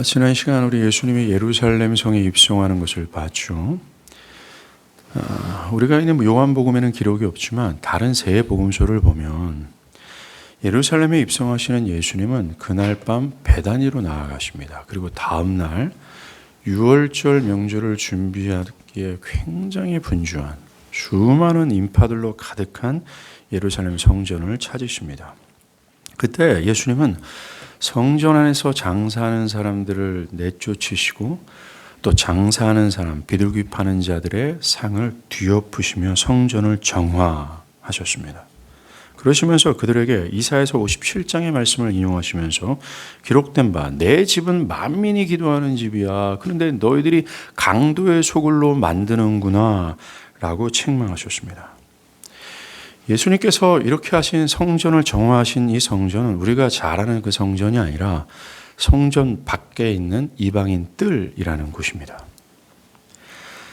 지난 시간 우리 예수님이 예루살렘 성에 입성하는 것을 봤죠. 우리가 있는 요한복음에는 기록이 없지만 다른 세 복음서를 보면 예루살렘에 입성하시는 예수님은 그날 밤 베다니로 나아가십니다. 그리고 다음 날 유월절 명절을 준비하기에 굉장히 분주한 수많은 인파들로 가득한 예루살렘 성전을 찾으십니다. 그때 예수님은 성전 안에서 장사하는 사람들을 내쫓으시고 또 장사하는 사람, 비둘기 파는 자들의 상을 뒤엎으시며 성전을 정화하셨습니다. 그러시면서 그들에게 이사야서 57장의 말씀을 인용하시면서 기록된 바 내 집은 만민이 기도하는 집이야. 그런데 너희들이 강도의 소굴로 만드는구나 라고 책망하셨습니다. 예수님께서 이렇게 하신 성전을 정화하신 이 성전은 우리가 잘 아는 그 성전이 아니라 성전 밖에 있는 이방인 뜰이라는 곳입니다.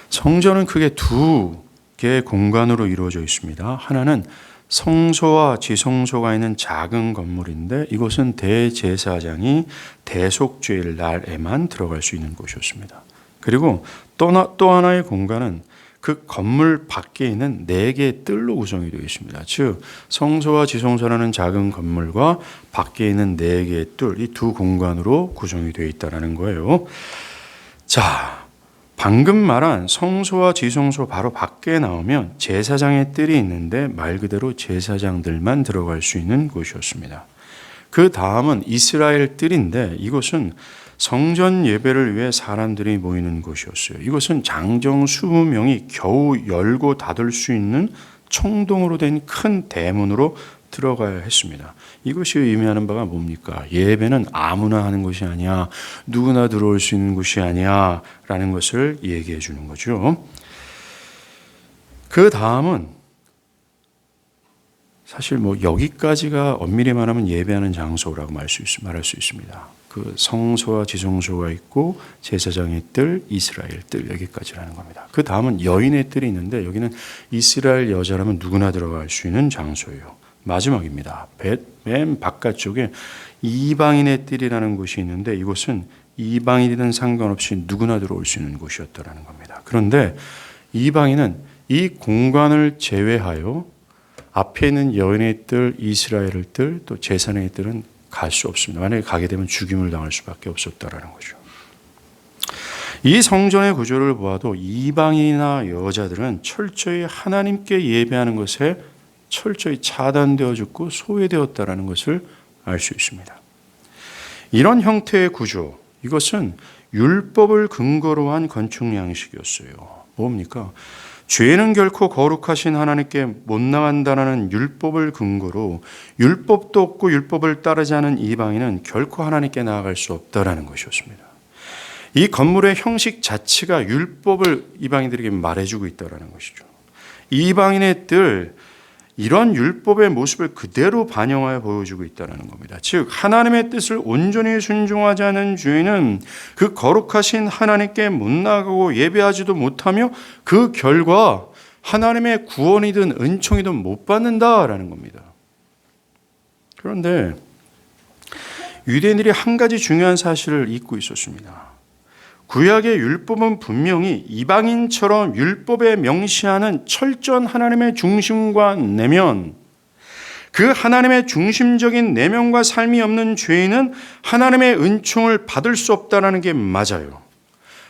성전은 크게 두 개의 공간으로 이루어져 있습니다. 하나는 성소와 지성소가 있는 작은 건물인데 이곳은 대제사장이 대속죄일 날에만 들어갈 수 있는 곳이었습니다. 그리고 또 하나의 공간은 그 건물 밖에 있는 4개의 뜰로 구성이 되어 있습니다. 즉 성소와 지성소라는 작은 건물과 밖에 있는 4개의 뜰, 이 두 공간으로 구성이 되어 있다는 거예요. 자, 방금 말한 성소와 지성소 바로 밖에 나오면 제사장의 뜰이 있는데 말 그대로 제사장들만 들어갈 수 있는 곳이었습니다. 그 다음은 이스라엘 뜰인데 이곳은 성전 예배를 위해 사람들이 모이는 곳이었어요. 이것은 장정 20명이 겨우 열고 닫을 수 있는 청동으로 된 큰 대문으로 들어가야 했습니다. 이것이 의미하는 바가 뭡니까? 예배는 아무나 하는 것이 아니야. 누구나 들어올 수 있는 곳이 아니야. 라는 것을 얘기해 주는 거죠. 그 다음은 사실 여기까지가 엄밀히 말하면 예배하는 장소라고 말할 수 있습니다. 그 성소와 지성소가 있고 제사장의 뜰, 이스라엘 뜰 여기까지라는 겁니다. 그 다음은 여인의 뜰이 있는데 여기는 이스라엘 여자라면 누구나 들어갈 수 있는 장소예요. 마지막입니다. 맨 바깥쪽에 이방인의 뜰이라는 곳이 있는데 이곳은 이방인이든 상관없이 누구나 들어올 수 있는 곳이었다라는 겁니다. 그런데 이방인은 이 공간을 제외하여 앞에 있는 여인의 뜰, 이스라엘의 뜰, 또 제사장의 뜰은 갈 수 없습니다. 만약에 가게 되면 죽임을 당할 수밖에 없었다라는 거죠. 이 성전의 구조를 보아도 이방인이나 여자들은 철저히 하나님께 예배하는 것에 철저히 차단되어 죽고 소외되었다라는 것을 알 수 있습니다. 이런 형태의 구조, 이것은 율법을 근거로 한 건축 양식이었어요. 뭡니까? 죄는 결코 거룩하신 하나님께 못 나간다는 율법을 근거로 율법도 없고 율법을 따르지 않은 이방인은 결코 하나님께 나아갈 수 없다라는 것이었습니다. 이 건물의 형식 자체가 율법을 이방인들에게 말해주고 있다는 것이죠. 이방인의 뜰, 이런 율법의 모습을 그대로 반영하여 보여주고 있다는 겁니다. 즉 하나님의 뜻을 온전히 순종하지 않은 죄인은 그 거룩하신 하나님께 못 나가고 예배하지도 못하며 그 결과 하나님의 구원이든 은총이든 못 받는다라는 겁니다. 그런데 유대인들이 한 가지 중요한 사실을 잊고 있었습니다. 구약의 율법은 분명히 이방인처럼 율법에 명시하는 철저한 하나님의 중심과 내면, 그 하나님의 중심적인 내면과 삶이 없는 죄인은 하나님의 은총을 받을 수 없다는 게 맞아요.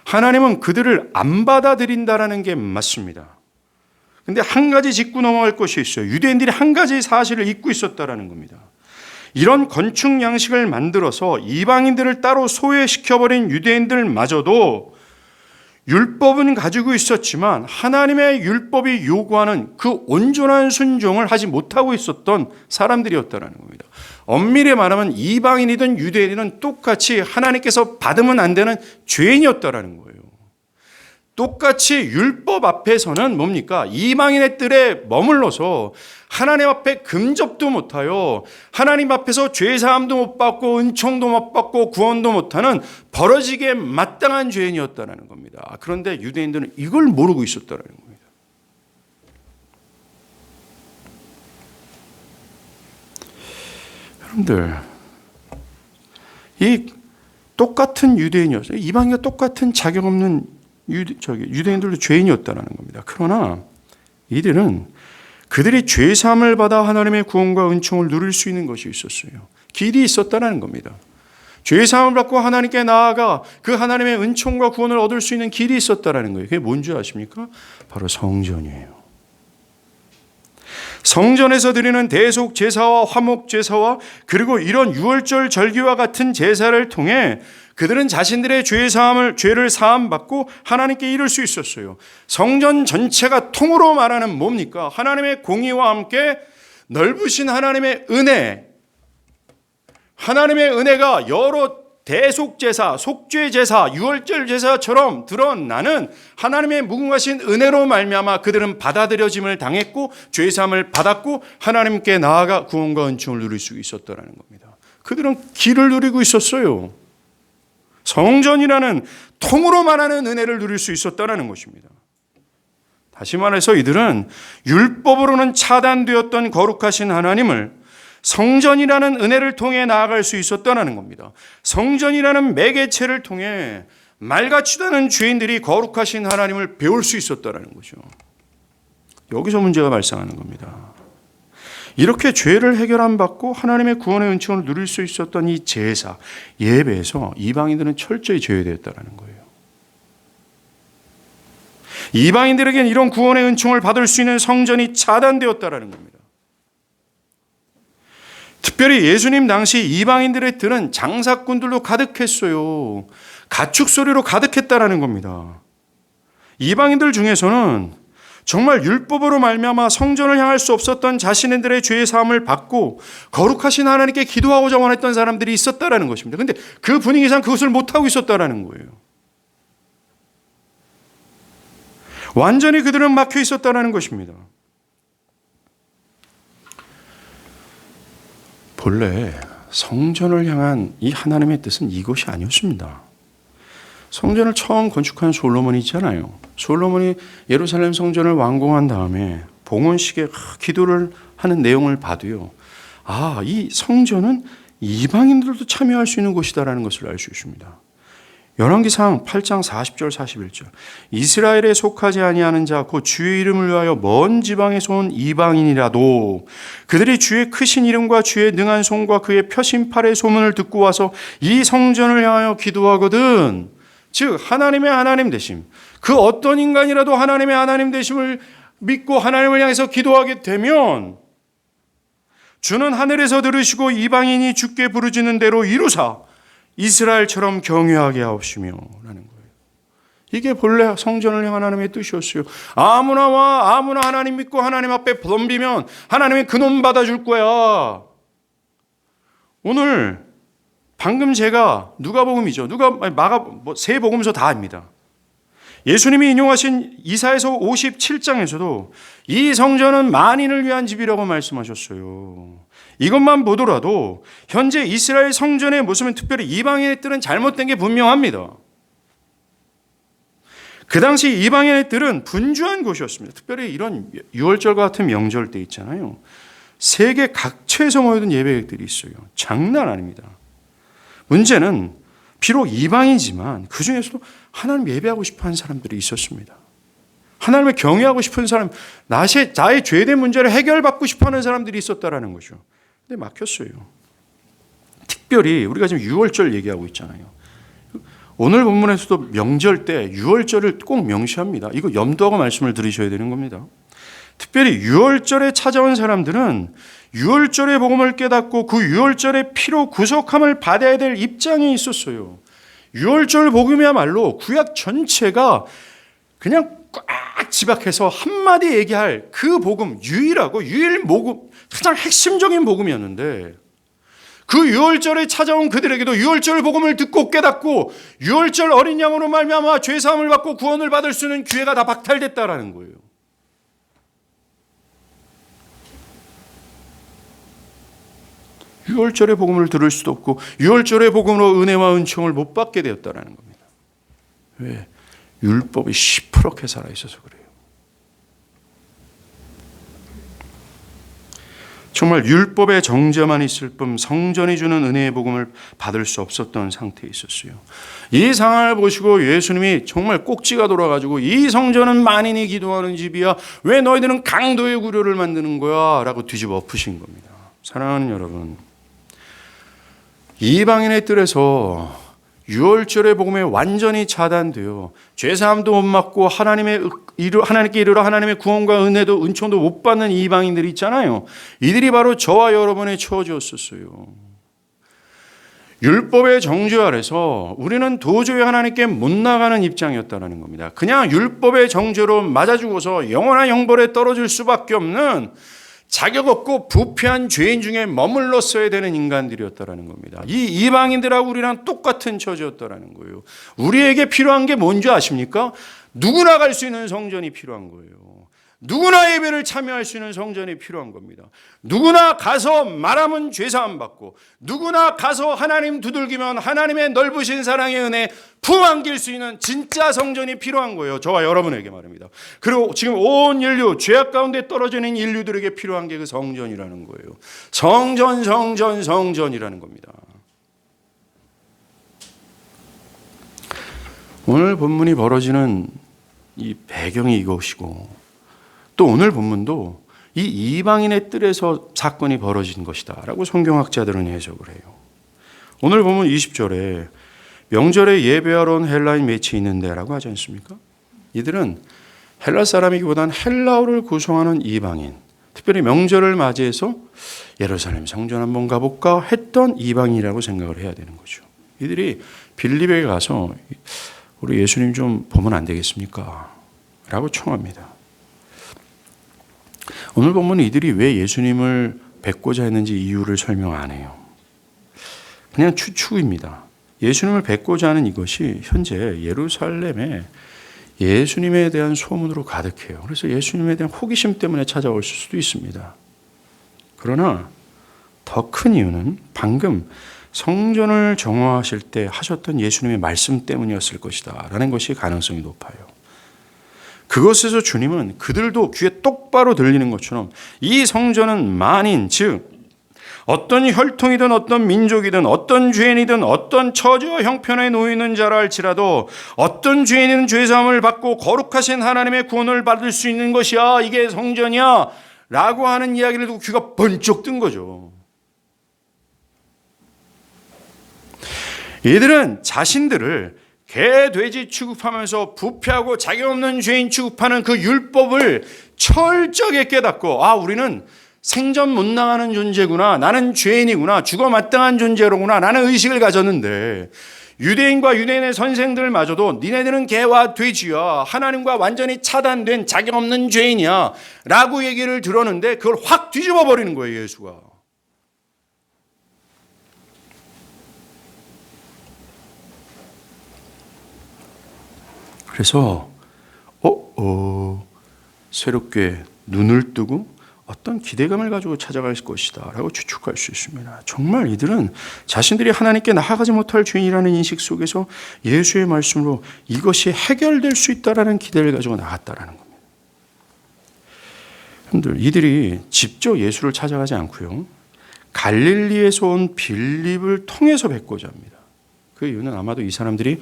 하나님은 그들을 안 받아들인다는 게 맞습니다. 그런데 한 가지 짚고 넘어갈 것이 있어요. 유대인들이 한 가지 사실을 잊고 있었다는 겁니다. 이런 건축 양식을 만들어서 이방인들을 따로 소외시켜버린 유대인들마저도 율법은 가지고 있었지만 하나님의 율법이 요구하는 그 온전한 순종을 하지 못하고 있었던 사람들이었다는 겁니다. 엄밀히 말하면 이방인이든 유대인이든 똑같이 하나님께서 받으면 안 되는 죄인이었다는 거예요. 똑같이 율법 앞에서는 뭡니까? 이방인의 뜰에 머물러서 하나님 앞에 금접도 못하여 하나님 앞에서 죄사함도 못 받고 은총도 못 받고 구원도 못하는 벌어지게 마땅한 죄인이었다는 겁니다. 그런데 유대인들은 이걸 모르고 있었다는 겁니다. 여러분들, 이 똑같은 유대인이었어요. 이방인과 똑같은 자격 없는 유대인들도 죄인이었다는 겁니다. 그러나 이들은 그들이 죄사함을 받아 하나님의 구원과 은총을 누릴 수 있는 것이 있었어요. 길이 있었다는 겁니다. 죄사함을 받고 하나님께 나아가 그 하나님의 은총과 구원을 얻을 수 있는 길이 있었다는 거예요. 그게 뭔지 아십니까? 바로 성전이에요. 성전에서 드리는 대속 제사와 화목 제사와 그리고 이런 유월절 절기와 같은 제사를 통해 그들은 자신들의 죄를 사함 받고 하나님께 이룰 수 있었어요. 성전 전체가 통으로 말하는 뭡니까? 하나님의 공의와 함께 넓으신 하나님의 은혜, 하나님의 은혜가 여러 대속제사, 속죄제사, 유월절 제사처럼 드러나는 하나님의 무궁하신 은혜로 말미암아 그들은 받아들여짐을 당했고 죄사함을 받았고 하나님께 나아가 구원과 은총을 누릴 수 있었다는 겁니다. 그들은 길을 누리고 있었어요. 성전이라는 통으로 말하는 은혜를 누릴 수 있었다는 것입니다. 다시 말해서 이들은 율법으로는 차단되었던 거룩하신 하나님을 성전이라는 은혜를 통해 나아갈 수 있었다는 겁니다. 성전이라는 매개체를 통해 말같지도 않은 죄인들이 거룩하신 하나님을 배울 수 있었다는 거죠. 여기서 문제가 발생하는 겁니다. 이렇게 죄를 해결함 받고 하나님의 구원의 은총을 누릴 수 있었던 이 제사, 예배에서 이방인들은 철저히 제외되었다는 거예요. 이방인들에겐 이런 구원의 은총을 받을 수 있는 성전이 차단되었다는 겁니다. 특별히 예수님 당시 이방인들의 들은 장사꾼들로 가득했어요. 가축 소리로 가득했다라는 겁니다. 이방인들 중에서는 정말 율법으로 말미암아 성전을 향할 수 없었던 자신들의 죄의 사함을 받고 거룩하신 하나님께 기도하고자 원했던 사람들이 있었다라는 것입니다. 그런데 그 분위기상 그것을 못하고 있었다라는 거예요. 완전히 그들은 막혀 있었다라는 것입니다. 본래 성전을 향한 이 하나님의 뜻은 이것이 아니었습니다. 성전을 처음 건축한 솔로몬이 있잖아요. 솔로몬이 예루살렘 성전을 완공한 다음에 봉헌식에 기도를 하는 내용을 봐도요. 아, 이 성전은 이방인들도 참여할 수 있는 곳이다라는 것을 알 수 있습니다. 열왕기상 8장 40절 41절 이스라엘에 속하지 아니하는 자 곧 주의 이름을 위하여 먼 지방에서 온 이방인이라도 그들이 주의 크신 이름과 주의 능한 손과 그의 펴신 팔의 소문을 듣고 와서 이 성전을 향하여 기도하거든. 즉 하나님의 하나님 되심, 그 어떤 인간이라도 하나님의 하나님 되심을 믿고 하나님을 향해서 기도하게 되면 주는 하늘에서 들으시고 이방인이 주께 부르짖는 대로 이루사 이스라엘처럼 경외하게 하옵시며 라는 거예요. 이게 본래 성전을 향한 하나님의 뜻이었어요. 아무나 와, 아무나 하나님 믿고 하나님 앞에 덤비면 하나님이 그놈 받아줄 거야. 오늘 방금 제가 누가복음이죠. 세 복음서 다 압니다. 예수님이 인용하신 이사야서 57장에서도 이 성전은 만인을 위한 집이라고 말씀하셨어요. 이것만 보더라도 현재 이스라엘 성전의 모습은 특별히 이방인의 뜰은 잘못된 게 분명합니다. 그 당시 이방인의 뜰은 분주한 곳이었습니다. 특별히 이런 유월절과 같은 명절 때 있잖아요. 세계 각처에서 모여든 예배객들이 있어요. 장난 아닙니다. 문제는 비록 이방이지만 그 중에서도 하나님 예배하고 싶어하는 사람들이 있었습니다. 하나님을 경외하고 싶은 사람, 나의 죄된 문제를 해결받고 싶어하는 사람들이 있었다라는 거죠. 근데 막혔어요. 특별히 우리가 지금 유월절 얘기하고 있잖아요. 오늘 본문에서도 명절 때 유월절을 꼭 명시합니다. 이거 염두하고 말씀을 들으셔야 되는 겁니다. 특별히 유월절에 찾아온 사람들은 유월절의 복음을 깨닫고 그 유월절의 피로 구속함을 받아야 될 입장에 있었어요. 유월절 복음이야말로 구약 전체가 그냥 꽉 집약해서 한마디 얘기할 그 복음, 유일 복음, 가장 핵심적인 복음이었는데 그 유월절에 찾아온 그들에게도 유월절 복음을 듣고 깨닫고 유월절 어린 양으로 말미암아 죄 사함을 받고 구원을 받을 수 있는 기회가 다 박탈됐다라는 거예요. 유월절의 복음을 들을 수도 없고 유월절의 복음으로 은혜와 은총을 못 받게 되었다라는 겁니다. 왜? 율법이 시퍼렇게 살아있어서 그래요. 정말 율법의 정죄만 있을 뿐 성전이 주는 은혜의 복음을 받을 수 없었던 상태에 있었어요. 이 상황을 보시고 예수님이 정말 꼭지가 돌아가지고 이 성전은 만인이 기도하는 집이야. 왜 너희들은 강도의 구려를 만드는 거야? 라고 뒤집어 엎으신 겁니다. 사랑하는 여러분, 이방인의 뜰에서 유월절의 복음에 완전히 차단되어 죄사함도 못 받고 하나님께 이르러 하나님의 구원과 은혜도 은총도 못 받는 이방인들이 있잖아요. 이들이 바로 저와 여러분의 처지였었어요. 율법의 정죄 아래서 우리는 도저히 하나님께 못 나가는 입장이었다는 겁니다. 그냥 율법의 정죄로 맞아 죽어서 영원한 형벌에 떨어질 수밖에 없는 자격 없고 부패한 죄인 중에 머물렀어야 되는 인간들이었다라는 겁니다. 이 이방인들하고 우리랑 똑같은 처지였다라는 거예요. 우리에게 필요한 게 뭔지 아십니까? 누구나 갈 수 있는 성전이 필요한 거예요. 누구나 예배를 참여할 수 있는 성전이 필요한 겁니다. 누구나 가서 말하면 죄사함 받고, 누구나 가서 하나님 두들기면 하나님의 넓으신 사랑의 은혜 품안길 수 있는 진짜 성전이 필요한 거예요. 저와 여러분에게 말입니다. 그리고 지금 온 인류, 죄악 가운데 떨어지는 인류들에게 필요한 게 그 성전이라는 거예요. 성전이라는 겁니다. 오늘 본문이 벌어지는 이 배경이 이것이고, 또 오늘 본문도 이 이방인의 뜰에서 사건이 벌어진 것이다 라고 성경학자들은 해석을 해요. 오늘 본문 20절에 명절에 예배하러 온 헬라인 매치 있는데 라고 하지 않습니까? 이들은 헬라 사람이기보다는 헬라어를 구성하는 이방인, 특별히 명절을 맞이해서 예루살렘 성전 한번 가볼까 했던 이방인이라고 생각을 해야 되는 거죠. 이들이 빌립에 가서 우리 예수님 좀 보면 안 되겠습니까? 라고 청합니다. 오늘 보면 이들이 왜 예수님을 뵙고자 했는지 이유를 설명 안 해요. 그냥 추측입니다. 예수님을 뵙고자 하는 이것이 현재 예루살렘에 예수님에 대한 소문으로 가득해요. 그래서 예수님에 대한 호기심 때문에 찾아올 수도 있습니다. 그러나 더 큰 이유는 방금 성전을 정화하실 때 하셨던 예수님의 말씀 때문이었을 것이다 라는 것이 가능성이 높아요. 그것에서 주님은 그들도 귀에 똑바로 들리는 것처럼 이 성전은 만인, 즉 어떤 혈통이든 어떤 민족이든 어떤 죄인이든 어떤 처지와 형편에 놓이는 자라 할지라도 어떤 죄인은 죄사함을 받고 거룩하신 하나님의 구원을 받을 수 있는 것이야, 이게 성전이야 라고 하는 이야기를 듣고 귀가 번쩍 뜬 거죠. 이들은 자신들을 개, 돼지 취급하면서 부패하고 자격 없는 죄인 취급하는 그 율법을 철저하게 깨닫고, 우리는 생전 못 나가는 존재구나, 나는 죄인이구나, 죽어 마땅한 존재로구나 라는 의식을 가졌는데, 유대인과 유대인의 선생들마저도 니네들은 개와 돼지야, 하나님과 완전히 차단된 자격 없는 죄인이야 라고 얘기를 들었는데 그걸 확 뒤집어 버리는 거예요, 예수가. 그래서 새롭게 눈을 뜨고 어떤 기대감을 가지고 찾아갈 것이다 라고 추측할 수 있습니다. 정말 이들은 자신들이 하나님께 나아가지 못할 죄인이라는 인식 속에서 예수의 말씀으로 이것이 해결될 수 있다라는 기대를 가지고 나갔다라는 겁니다. 여러분들, 이들이 직접 예수를 찾아가지 않고요, 갈릴리에서 온 빌립을 통해서 뵙고자 합니다. 그 이유는 아마도 이 사람들이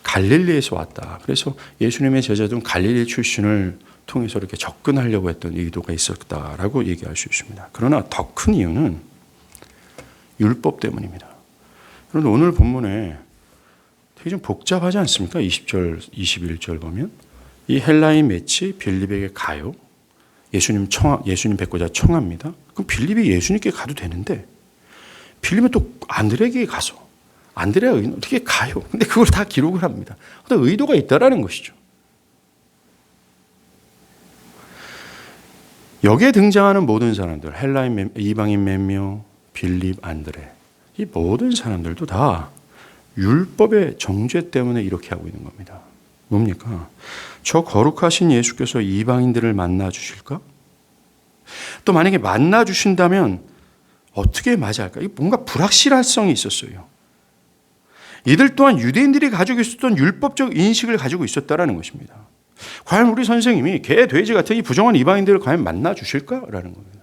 갈릴리에서 왔다. 그래서 예수님의 제자들은 갈릴리 출신을 통해서 이렇게 접근하려고 했던 의도가 있었다라고 얘기할 수 있습니다. 그러나 더 큰 이유는 율법 때문입니다. 그런데 오늘 본문에 되게 좀 복잡하지 않습니까? 20절, 21절 보면 이 헬라인 매치 빌립에게 가요. 예수님 뵙고자 청합니다. 그럼 빌립이 예수님께 가도 되는데 빌립은 또 안드레에게 가서 안드레가 어떻게 가요? 근데 그걸 다 기록을 합니다. 어떤 의도가 있다라는 것이죠. 여기에 등장하는 모든 사람들, 헬라인, 이방인 몇 명, 빌립, 안드레, 이 모든 사람들도 다 율법의 정죄 때문에 이렇게 하고 있는 겁니다. 뭡니까? 저 거룩하신 예수께서 이방인들을 만나 주실까? 또 만약에 만나 주신다면 어떻게 맞이할까? 뭔가 불확실성이 있었어요. 이들 또한 유대인들이 가지고 있었던 율법적 인식을 가지고 있었다라는 것입니다. 과연 우리 선생님이 개, 돼지 같은 이 부정한 이방인들을 과연 만나 주실까라는 겁니다.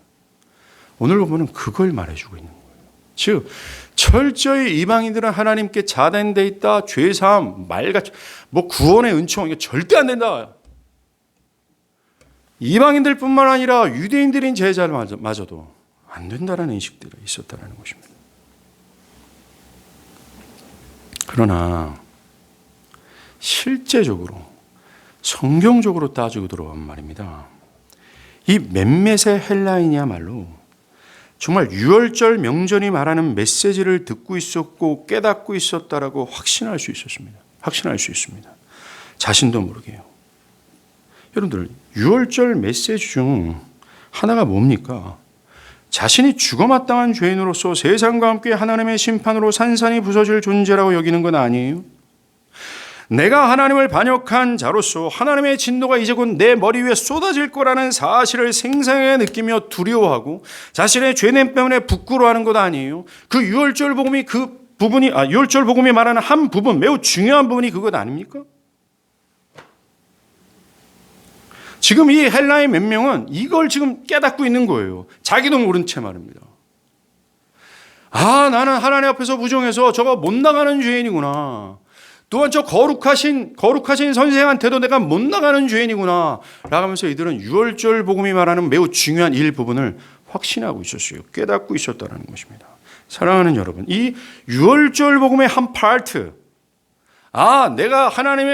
오늘 보면 그걸 말해주고 있는 거예요. 즉 철저히 이방인들은 하나님께 자단돼 있다. 죄사함, 말같이 구원의 은총 이거 절대 안 된다. 이방인들뿐만 아니라 유대인들인 제자마저도 안 된다라는 인식들이 있었다는 것입니다. 그러나 실제적으로 성경적으로 따지고 들어보면 말입니다. 이 몇몇의 헬라인이야말로 정말 유월절 명절이 말하는 메시지를 듣고 있었고 깨닫고 있었다라고 확신할 수 있었습니다. 확신할 수 있습니다. 자신도 모르게요. 여러분들 유월절 메시지 중 하나가 뭡니까? 자신이 죽어마땅한 죄인으로서 세상과 함께 하나님의 심판으로 산산이 부서질 존재라고 여기는 건 아니에요. 내가 하나님을 반역한 자로서 하나님의 진노가 이제 곧 내 머리 위에 쏟아질 거라는 사실을 생생하게 느끼며 두려워하고 자신의 죄냄 때문에 부끄러워하는 것 아니에요. 그 유월절 복음이 유월절 복음이 말하는 한 부분, 매우 중요한 부분이 그것 아닙니까? 지금 이 헬라의 몇 명은 이걸 지금 깨닫고 있는 거예요. 자기도 모른 채 말입니다. 나는 하나님 앞에서 부정해서 저거 못 나가는 죄인이구나. 또한 저 거룩하신 선생한테도 내가 못 나가는 죄인이구나 라고 하면서 이들은 유월절 복음이 말하는 매우 중요한 일부분을 확신하고 있었어요. 깨닫고 있었다는 것입니다. 사랑하는 여러분, 이 유월절 복음의 한 파트, 내가 하나님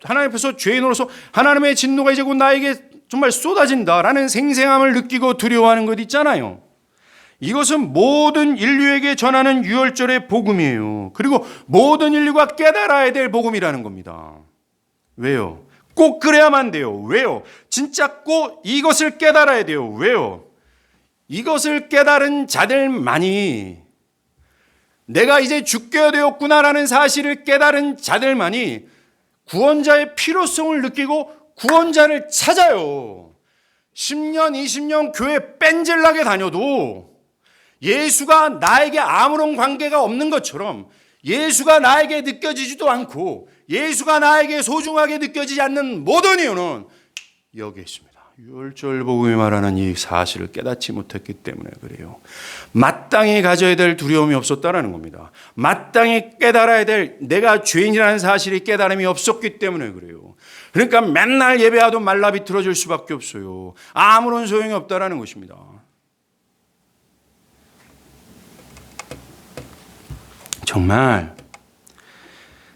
앞에서 죄인으로서 하나님의 진노가 이제 곧 나에게 정말 쏟아진다라는 생생함을 느끼고 두려워하는 것 있잖아요. 이것은 모든 인류에게 전하는 유월절의 복음이에요. 그리고 모든 인류가 깨달아야 될 복음이라는 겁니다. 왜요? 꼭 그래야만 돼요. 왜요? 진짜 꼭 이것을 깨달아야 돼요. 왜요? 이것을 깨달은 자들만이, 내가 이제 죽게 되었구나라는 사실을 깨달은 자들만이 구원자의 필요성을 느끼고 구원자를 찾아요. 10년, 20년 교회 뺀질나게 다녀도 예수가 나에게 아무런 관계가 없는 것처럼, 예수가 나에게 느껴지지도 않고 예수가 나에게 소중하게 느껴지지 않는 모든 이유는 여기에 있습니다. 유월절 복음이 말하는 이 사실을 깨닫지 못했기 때문에 그래요. 마땅히 가져야 될 두려움이 없었다는 겁니다. 마땅히 깨달아야 될 내가 죄인이라는 사실이 깨달음이 없었기 때문에 그래요. 그러니까 맨날 예배하도 말라 비틀어질 수밖에 없어요. 아무런 소용이 없다는 것입니다. 정말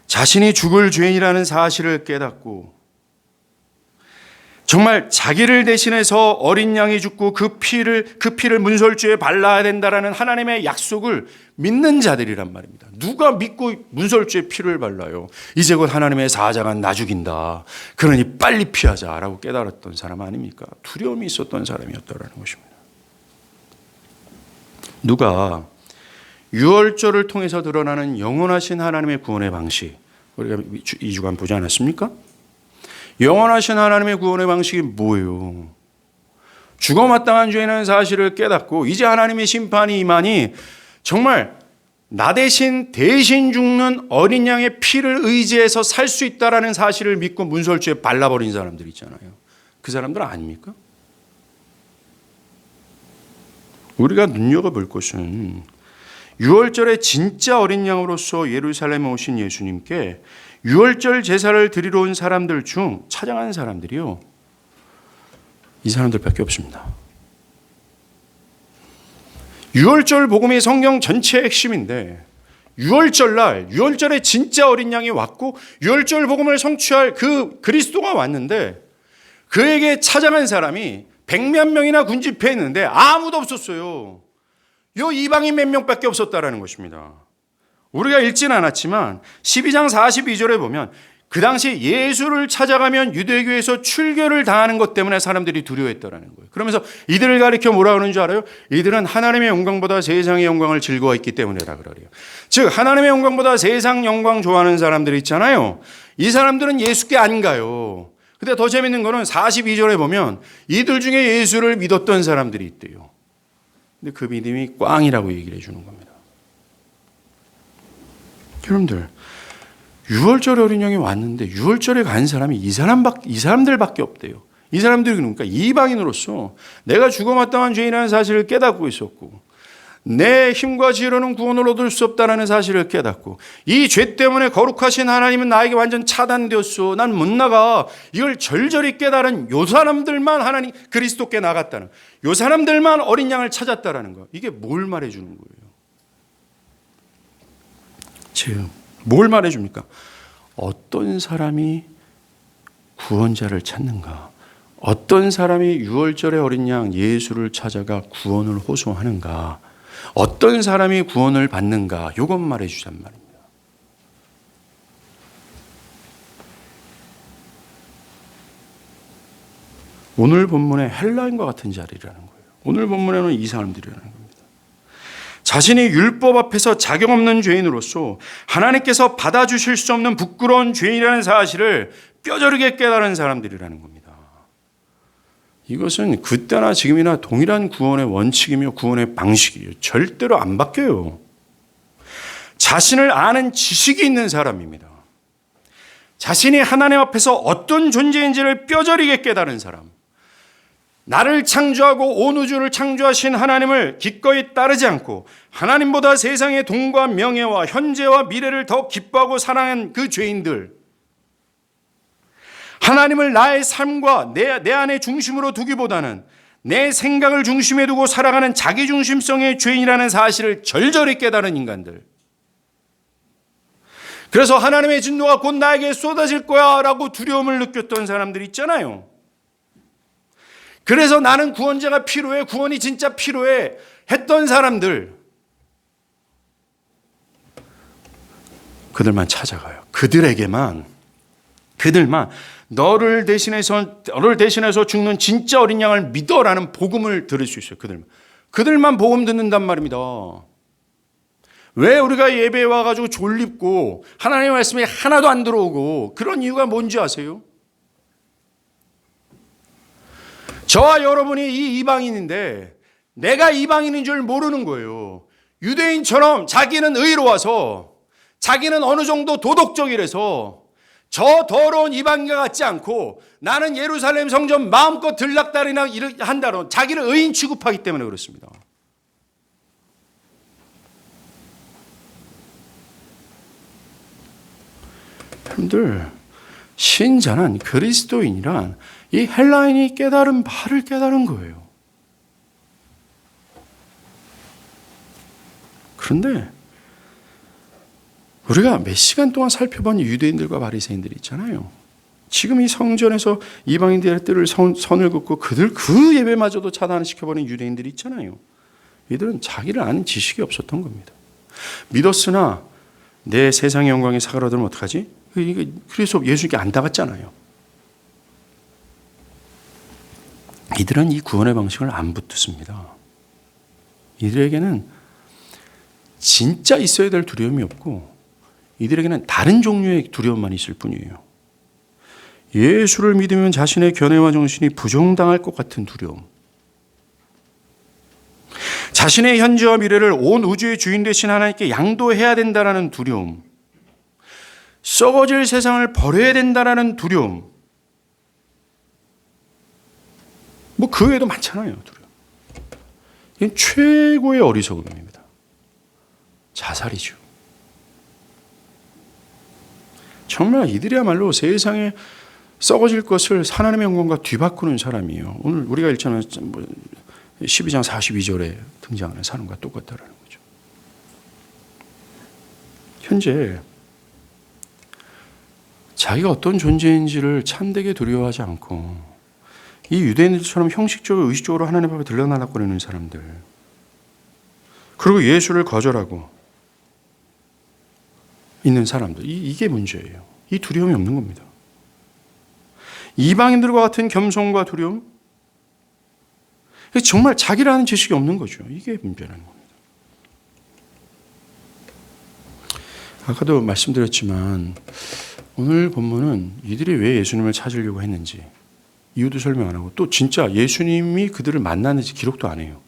자신이 죽을 죄인이라는 사실을 깨닫고 정말 자기를 대신해서 어린 양이 죽고 그 피를 문설주에 발라야 된다라는 하나님의 약속을 믿는 자들이란 말입니다. 누가 믿고 문설주에 피를 발라요? 이제 곧 하나님의 사자가 나 죽인다. 그러니 빨리 피하자라고 깨달았던 사람 아닙니까? 두려움이 있었던 사람이었다라는 것입니다. 누가 유월절을 통해서 드러나는 영원하신 하나님의 구원의 방식, 우리가 2주간 보지 않았습니까? 영원하신 하나님의 구원의 방식이 뭐예요? 죽어마땅한 죄인은 사실을 깨닫고 이제 하나님의 심판이 임하니 정말 나 대신 죽는 어린 양의 피를 의지해서 살 수 있다라는 사실을 믿고 문설주에 발라버린 사람들 있잖아요. 그 사람들 아닙니까? 우리가 눈여겨볼 것은 유월절에 진짜 어린 양으로서 예루살렘에 오신 예수님께 유월절 제사를 드리러 온 사람들 중 찾아간 사람들이요, 이 사람들밖에 없습니다. 유월절 복음이 성경 전체의 핵심인데 유월절날, 유월절에 진짜 어린 양이 왔고 유월절 복음을 성취할 그 그리스도가 왔는데 그에게 찾아간 사람이 100몇 명이나 군집회했는데 아무도 없었어요. 요 이방인 몇 명밖에 없었다라는 것입니다. 우리가 읽지는 않았지만 12장 42절에 보면 그 당시 예수를 찾아가면 유대교에서 출교를 당하는 것 때문에 사람들이 두려워했다라는 거예요. 그러면서 이들을 가리켜 뭐라 그러는 줄 알아요? 이들은 하나님의 영광보다 세상의 영광을 즐거워했기 때문이라 그래요. 즉 하나님의 영광보다 세상 영광 좋아하는 사람들이 있잖아요. 이 사람들은 예수께 안 가요. 근데 더 재밌는 거는 42절에 보면 이들 중에 예수를 믿었던 사람들이 있대요. 근데 그 믿음이 꽝이라고 얘기를 해주는 겁니다. 여러분들, 유월절 어린 양이 왔는데 유월절에 간 사람이 이 사람들밖에 없대요. 이 사람들이 그러니까 이방인으로서 내가 죽어마땅한 죄인이라는 사실을 깨닫고 있었고, 내 힘과 지혜로는 구원을 얻을 수 없다는 사실을 깨닫고, 이 죄 때문에 거룩하신 하나님은 나에게 완전 차단되었소, 난 못 나가, 이걸 절절히 깨달은 요 사람들만 하나님 그리스도께 나갔다는, 요 사람들만 어린 양을 찾았다라는 거, 이게 뭘 말해주는 거예요? 지금 뭘 말해줍니까? 어떤 사람이 구원자를 찾는가, 어떤 사람이 6월절의 어린 양 예수를 찾아가 구원을 호소하는가, 어떤 사람이 구원을 받는가, 이것 말해주잔 말입니다. 오늘 본문의 헬라인과 같은 자리라는 거예요. 오늘 본문에는 이 사람들이라는 겁니다. 자신이 율법 앞에서 자격 없는 죄인으로서 하나님께서 받아주실 수 없는 부끄러운 죄인이라는 사실을 뼈저리게 깨달은 사람들이라는 겁니다. 이것은 그때나 지금이나 동일한 구원의 원칙이며 구원의 방식이에요. 절대로 안 바뀌어요. 자신을 아는 지식이 있는 사람입니다. 자신이 하나님 앞에서 어떤 존재인지를 뼈저리게 깨달은 사람. 나를 창조하고 온 우주를 창조하신 하나님을 기꺼이 따르지 않고 하나님보다 세상의 돈과 명예와 현재와 미래를 더 기뻐하고 사랑한 그 죄인들, 하나님을 나의 삶과 내 안의 중심으로 두기보다는 내 생각을 중심에 두고 살아가는 자기중심성의 죄인이라는 사실을 절절히 깨달은 인간들, 그래서 하나님의 진노가 곧 나에게 쏟아질 거야 라고 두려움을 느꼈던 사람들 있잖아요. 그래서 나는 구원자가 필요해, 구원이 진짜 필요해 했던 사람들, 그들만 찾아가요. 그들만 너를 대신해서 죽는 진짜 어린 양을 믿어라는 복음을 들을 수 있어요. 그들만 복음 듣는단 말입니다. 왜 우리가 예배에 와가지고 졸립고 하나님의 말씀이 하나도 안 들어오고 그런 이유가 뭔지 아세요? 저와 여러분이 이 이방인인데 내가 이방인인 줄 모르는 거예요. 유대인처럼 자기는 의로워서, 자기는 어느 정도 도덕적이라서 저 더러운 이방인과 같지 않고 나는 예루살렘 성전 마음껏 들락달이나 한다로 자기를 의인 취급하기 때문에 그렇습니다. 여러분들, 신자는, 그리스도인이란 이 헬라인이 깨달은 바를 깨달은 거예요. 그런데 우리가 몇 시간 동안 살펴본 유대인들과 바리새인들이 있잖아요. 지금 이 성전에서 이방인들의 뜰을 선을 긋고 그들 그 예배마저도 차단시켜버린 유대인들이 있잖아요. 이들은 자기를 아는 지식이 없었던 겁니다. 믿었으나 내 세상의 영광에 사그라들면 어떡하지? 그래서 예수님께 안 닿았잖아요. 이들은 이 구원의 방식을 안 붙습니다. 이들에게는 진짜 있어야 될 두려움이 없고 이들에게는 다른 종류의 두려움만 있을 뿐이에요. 예수를 믿으면 자신의 견해와 정신이 부정당할 것 같은 두려움, 자신의 현재와 미래를 온 우주의 주인 되신 하나님께 양도해야 된다는 두려움, 썩어질 세상을 버려야 된다는 두려움, 뭐 그 외에도 많잖아요. 두려움. 이건 최고의 어리석음입니다. 자살이죠. 정말 이들이야말로 세상에 썩어질 것을 하나님의 영광과 뒤바꾸는 사람이에요. 오늘 우리가 읽잖아요. 12장 42절에 등장하는 사람과 똑같다라는 거죠. 현재 자기가 어떤 존재인지를 참되게 두려워하지 않고 이 유대인들처럼 형식적으로 의식적으로 하나님 앞에 들러날락거리는 사람들, 그리고 예수를 거절하고 있는 사람들, 이게 문제예요. 이 두려움이 없는 겁니다. 이방인들과 같은 겸손과 두려움, 정말 자기라는 지식이 없는 거죠. 이게 문제라는 겁니다. 아까도 말씀드렸지만 오늘 본문은 이들이 왜 예수님을 찾으려고 했는지 이유도 설명 안 하고, 또 진짜 예수님이 그들을 만났는지 기록도 안 해요.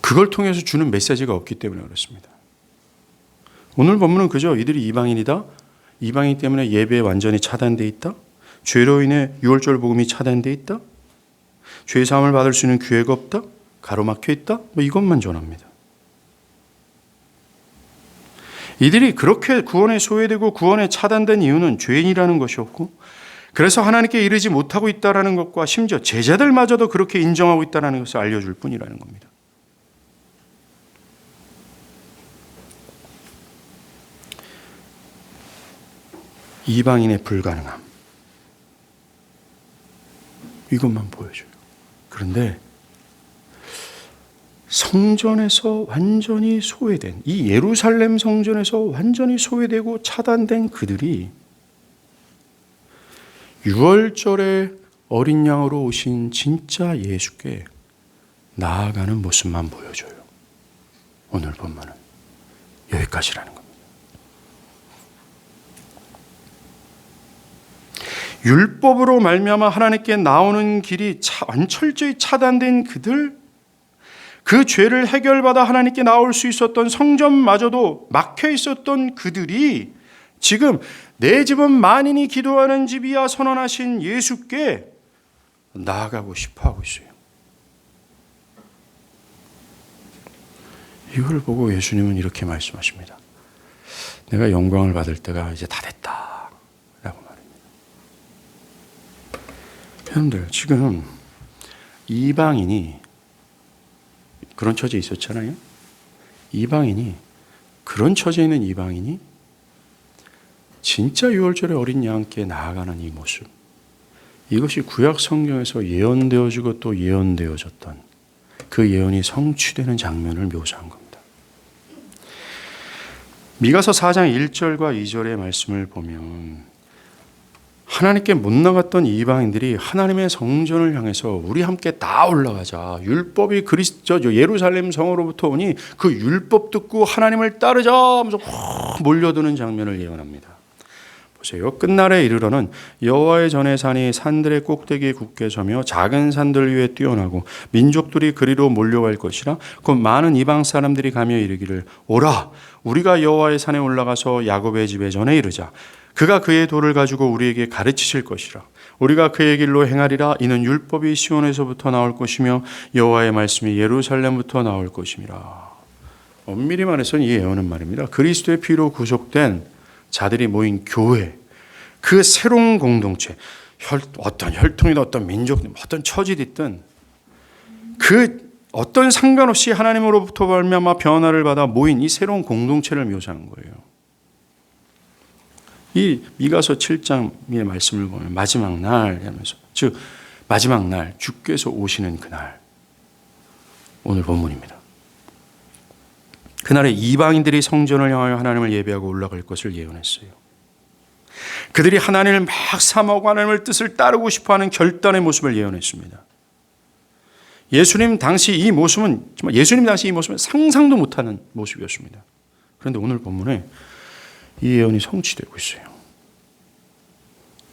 그걸 통해서 주는 메시지가 없기 때문에 그렇습니다. 오늘 본문은 그저 이들이 이방인이다, 이방인 때문에 예배에 완전히 차단되어 있다, 죄로 인해 유월절 복음이 차단돼 있다? 죄 사함을 받을 수 있는 기회가 없다? 가로막혀 있다? 뭐 이것만 전합니다. 이들이 그렇게 구원에 소외되고 구원에 차단된 이유는 죄인이라는 것이었고, 그래서 하나님께 이르지 못하고 있다는 것과 심지어 제자들마저도 그렇게 인정하고 있다는 것을 알려줄 뿐이라는 겁니다. 이방인의 불가능함, 이것만 보여줘요. 그런데 성전에서 완전히 소외된, 이 예루살렘 성전에서 완전히 소외되고 차단된 그들이 유월절에 어린 양으로 오신 진짜 예수께 나아가는 모습만 보여줘요. 오늘 본문은 여기까지라는 겁니다. 율법으로 말미암아 하나님께 나오는 길이 철저히 차단된 그들, 그 죄를 해결받아 하나님께 나올 수 있었던 성전마저도 막혀 있었던 그들이 지금 내 집은 만인이 기도하는 집이야 선언하신 예수께 나아가고 싶어 하고 있어요. 이걸 보고 예수님은 이렇게 말씀하십니다. 내가 영광을 받을 때가 이제 다 됐다 라고 말합니다. 여러분들, 지금 이방인이 그런 처지에 있었잖아요. 그런 처지에 있는 이방인이 진짜 유월절에 어린 양께 나아가는 이 모습, 이것이 구약 성경에서 예언되어지고 또 예언되어졌던 그 예언이 성취되는 장면을 묘사한 겁니다. 미가서 4장 1절과 2절의 말씀을 보면 하나님께 못 나갔던 이방인들이 하나님의 성전을 향해서 우리 함께 다 올라가자. 율법이 예루살렘 성으로부터 오니 그 율법 듣고 하나님을 따르자 하면서 몰려드는 장면을 예언합니다. 보세요. 끝날에 이르러는 여호와의 전의 산이 산들의 꼭대기에 굳게 서며 작은 산들 위에 뛰어나고 민족들이 그리로 몰려갈 것이라. 곧 많은 이방 사람들이 가며 이르기를 오라 우리가 여호와의 산에 올라가서 야곱의 집에 전에 이르자. 그가 그의 도를 가지고 우리에게 가르치실 것이라. 우리가 그의 길로 행하리라. 이는 율법이 시온에서부터 나올 것이며 여호와의 말씀이 예루살렘부터 나올 것임이라. 엄밀히 말해서는 이 예언은 말입니다. 그리스도의 피로 구속된 자들이 모인 교회, 그 새로운 공동체, 어떤 혈통이든 어떤 민족이든 어떤 처지든 그 어떤 상관없이 하나님으로부터 말미암아 변화를 받아 모인 이 새로운 공동체를 묘사하는 거예요. 이 미가서 7장의 말씀을 보면 마지막 날 하면서, 즉 마지막 날 주께서 오시는 그날, 오늘 본문입니다. 그날에 이방인들이 성전을 향하여 하나님을 예배하고 올라갈 것을 예언했어요. 그들이 하나님을 막 사모하고 하나님의 뜻을 따르고 싶어하는 결단의 모습을 예언했습니다. 예수님 당시 이 모습은 상상도 못하는 모습이었습니다. 그런데 오늘 본문에 이 예언이 성취되고 있어요.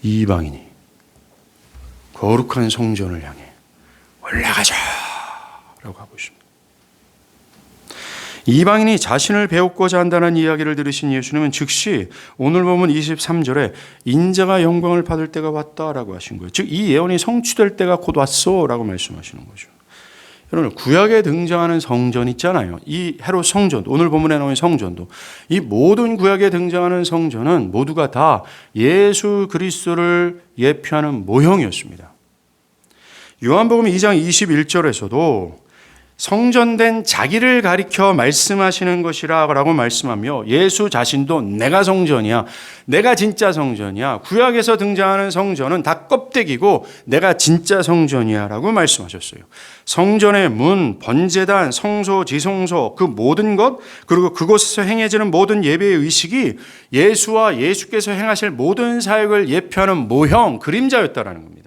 이방인이 거룩한 성전을 향해 올라가자 라고 하고 있습니다. 이방인이 자신을 배우고자 한다는 이야기를 들으신 예수님은 즉시 오늘 보면 23절에 인자가 영광을 받을 때가 왔다라고 하신 거예요. 즉 이 예언이 성취될 때가 곧 왔어라고 말씀하시는 거죠. 여러분, 구약에 등장하는 성전 있잖아요. 이 헤롯 성전, 오늘 본문에 나오는 성전도, 이 모든 구약에 등장하는 성전은 모두가 다 예수 그리스도를 예표하는 모형이었습니다. 요한복음 2장 21절에서도 성전된 자기를 가리켜 말씀하시는 것이라고 말씀하며 예수 자신도 내가 성전이야, 내가 진짜 성전이야, 구약에서 등장하는 성전은 다 껍데기고 내가 진짜 성전이야 라고 말씀하셨어요. 성전의 문, 번제단, 성소, 지성소, 그 모든 것, 그리고 그곳에서 행해지는 모든 예배의 의식이 예수와 예수께서 행하실 모든 사역을 예표하는 모형, 그림자였다라는 겁니다.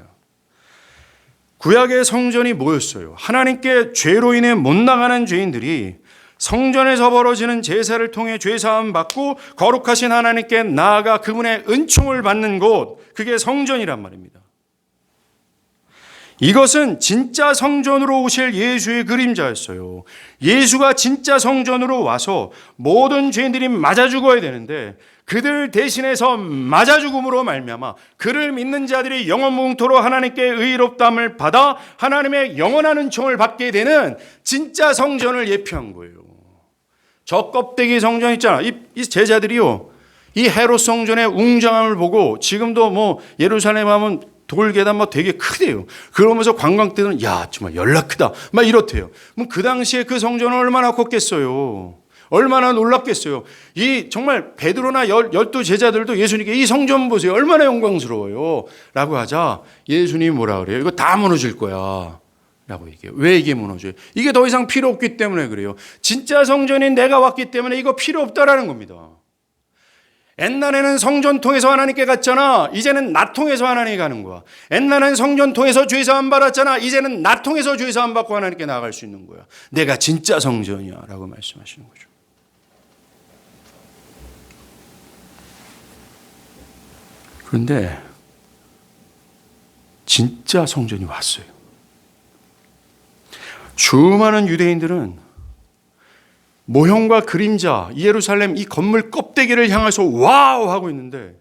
구약의 성전이 뭐였어요? 하나님께 죄로 인해 못 나가는 죄인들이 성전에서 벌어지는 제사를 통해 죄사함 받고 거룩하신 하나님께 나아가 그분의 은총을 받는 곳, 그게 성전이란 말입니다. 이것은 진짜 성전으로 오실 예수의 그림자였어요. 예수가 진짜 성전으로 와서 모든 죄인들이 맞아 죽어야 되는데 그들 대신해서 맞아 죽음으로 말미암아 그를 믿는 자들이 영원무궁토로 하나님께 의롭다함을 받아 하나님의 영원한 은총을 받게 되는 진짜 성전을 예표한 거예요. 저 껍데기 성전 있잖아. 이 제자들이요, 이 헤롯 성전의 웅장함을 보고 지금도 뭐 예루살렘 하면 돌계단 뭐 되게 크대요. 그러면서 관광객들은 야 정말 연락 크다 막 이렇대요. 뭐 그 당시에 그 성전은 얼마나 컸겠어요. 얼마나 놀랍겠어요. 이 정말 베드로나 12 제자들도 예수님께 이 성전 보세요. 얼마나 영광스러워요. 라고 하자 예수님이 뭐라 그래요? 이거 다 무너질 거야. 라고 얘기해요. 왜 이게 무너져요? 이게 더 이상 필요 없기 때문에 그래요. 진짜 성전인 내가 왔기 때문에 이거 필요 없다라는 겁니다. 옛날에는 성전 통해서 하나님께 갔잖아. 이제는 나 통해서 하나님께 가는 거야. 옛날에는 성전 통해서 죄사함 받았잖아. 이제는 나 통해서 죄사함 받고 하나님께 나아갈 수 있는 거야. 내가 진짜 성전이야 라고 말씀하시는 거죠. 그런데 진짜 성전이 왔어요. 수많은 유대인들은 모형과 그림자, 예루살렘 이 건물 껍데기를 향해서 와우 하고 있는데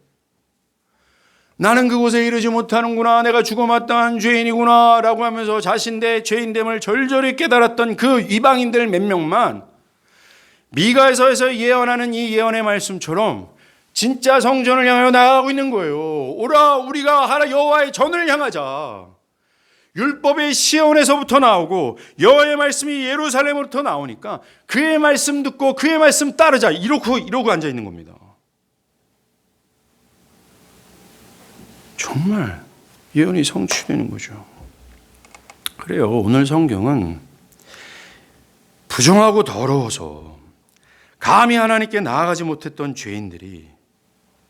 나는 그곳에 이르지 못하는구나. 내가 죽어마땅한 죄인이구나 라고 하면서 자신의 죄인됨을 절절히 깨달았던 그 이방인들 몇 명만 미가에서에서 예언하는 이 예언의 말씀처럼 진짜 성전을 향하여 나아가고 있는 거예요. 오라 우리가 하나 여호와의 전을 향하자. 율법의 시온에서부터 나오고 여호와의 말씀이 예루살렘으로부터 나오니까 그의 말씀 듣고 그의 말씀 따르자 이러고 앉아 있는 겁니다. 정말 예언이 성취되는 거죠. 그래요. 오늘 성경은 부정하고 더러워서 감히 하나님께 나아가지 못했던 죄인들이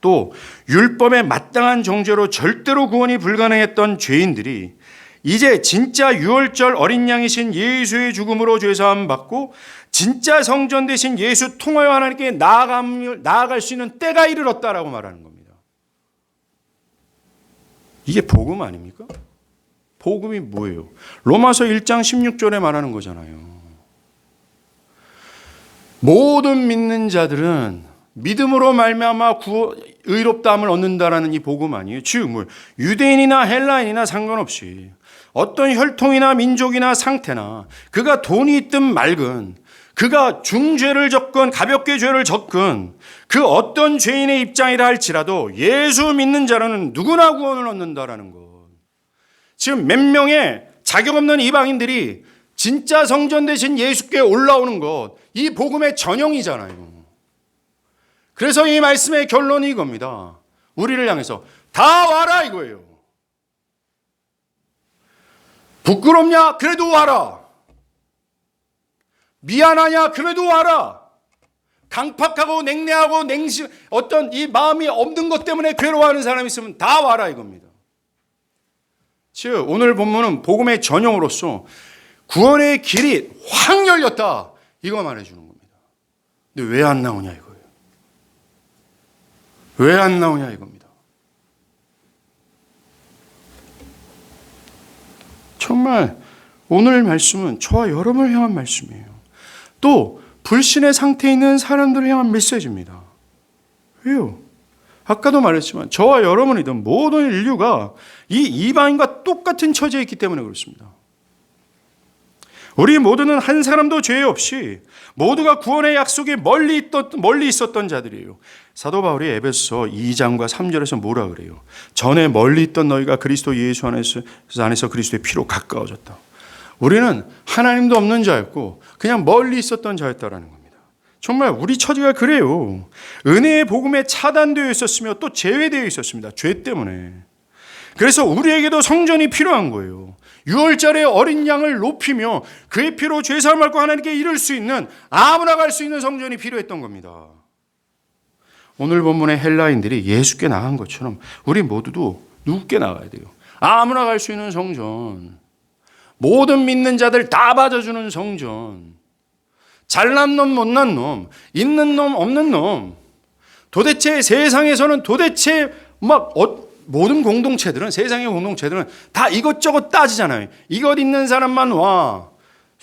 또 율법에 마땅한 정죄로 절대로 구원이 불가능했던 죄인들이 이제 진짜 유월절 어린 양이신 예수의 죽음으로 죄사함 받고 진짜 성전 대신 예수 통하여 하나님께 나아갈 수 있는 때가 이르렀다라고 말하는 겁니다. 이게 복음 아닙니까? 복음이 뭐예요? 로마서 1장 16절에 말하는 거잖아요. 모든 믿는 자들은 믿음으로 말미암아 의롭다함을 얻는다라는 이 복음 아니에요? 즉 뭐 유대인이나 헬라인이나 상관없이 어떤 혈통이나 민족이나 상태나 그가 돈이 있든 말건 그가 중죄를 졌건 가볍게 죄를 졌건 그 어떤 죄인의 입장이라 할지라도 예수 믿는 자라는 누구나 구원을 얻는다라는 것. 지금 몇 명의 자격 없는 이방인들이 진짜 성전 대신 예수께 올라오는 것, 이 복음의 전형이잖아요. 그래서 이 말씀의 결론이 이겁니다. 우리를 향해서 다 와라 이거예요. 부끄럽냐? 그래도 와라. 미안하냐? 그래도 와라. 강팍하고 냉랭하고 어떤 이 마음이 없는 것 때문에 괴로워하는 사람이 있으면 다 와라 이겁니다. 즉 오늘 본문은 복음의 전형으로서 구원의 길이 확 열렸다 이거 말해주는 겁니다. 근데 왜 안 나오냐 이거예요. 왜 안 나오냐 이겁니다. 정말 오늘 말씀은 저와 여러분을 향한 말씀이에요. 또 불신의 상태에 있는 사람들을 향한 메시지입니다. 왜요? 아까도 말했지만 저와 여러분이든 모든 인류가 이 이방인과 똑같은 처지에 있기 때문에 그렇습니다. 우리 모두는 한 사람도 죄 없이 모두가 구원의 약속에 멀리 있었던 자들이에요. 사도 바울이 에베소 2장과 3절에서 뭐라 그래요? 전에 멀리 있던 너희가 그리스도 예수 안에서 그리스도의 피로 가까워졌다. 우리는 하나님도 없는 자였고 그냥 멀리 있었던 자였다라는 겁니다. 정말 우리 처지가 그래요. 은혜의 복음에 차단되어 있었으며 또 제외되어 있었습니다. 죄 때문에. 그래서 우리에게도 성전이 필요한 거예요. 6월절에 어린 양을 높이며 그의 피로 죄사함을 받고 하나님께 이룰 수 있는 아무나 갈 수 있는 성전이 필요했던 겁니다. 오늘 본문의 헬라인들이 예수께 나간 것처럼 우리 모두도 누구께 나가야 돼요? 아무나 갈 수 있는 성전. 모든 믿는 자들 다 받아주는 성전. 잘난 놈 못난 놈, 있는 놈 없는 놈. 도대체 세상에서는 도대체 모든 공동체들은, 세상의 공동체들은 다 이것저것 따지잖아요. 이것 있는 사람만 와.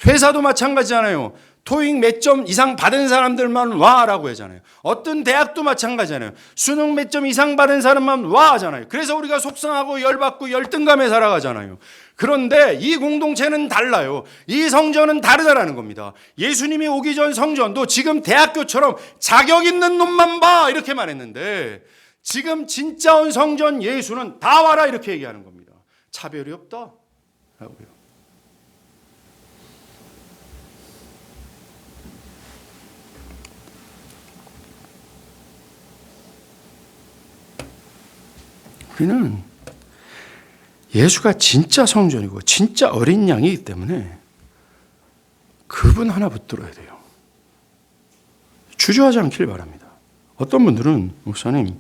회사도 마찬가지잖아요. 토익 몇 점 이상 받은 사람들만 와라고 하잖아요. 어떤 대학도 마찬가지잖아요. 수능 몇 점 이상 받은 사람만 와 하잖아요. 그래서 우리가 속상하고 열받고 열등감에 살아가잖아요. 그런데 이 공동체는 달라요. 이 성전은 다르다라는 겁니다. 예수님이 오기 전 성전도 지금 대학교처럼 자격 있는 놈만 봐 이렇게 말했는데, 지금 진짜 온 성전 예수는 다 와라 이렇게 얘기하는 겁니다. 차별이 없다 라고요. 우리는 예수가 진짜 성전이고 진짜 어린 양이기 때문에 그분 하나 붙들어야 돼요. 주저하지 않길 바랍니다. 어떤 분들은 목사님,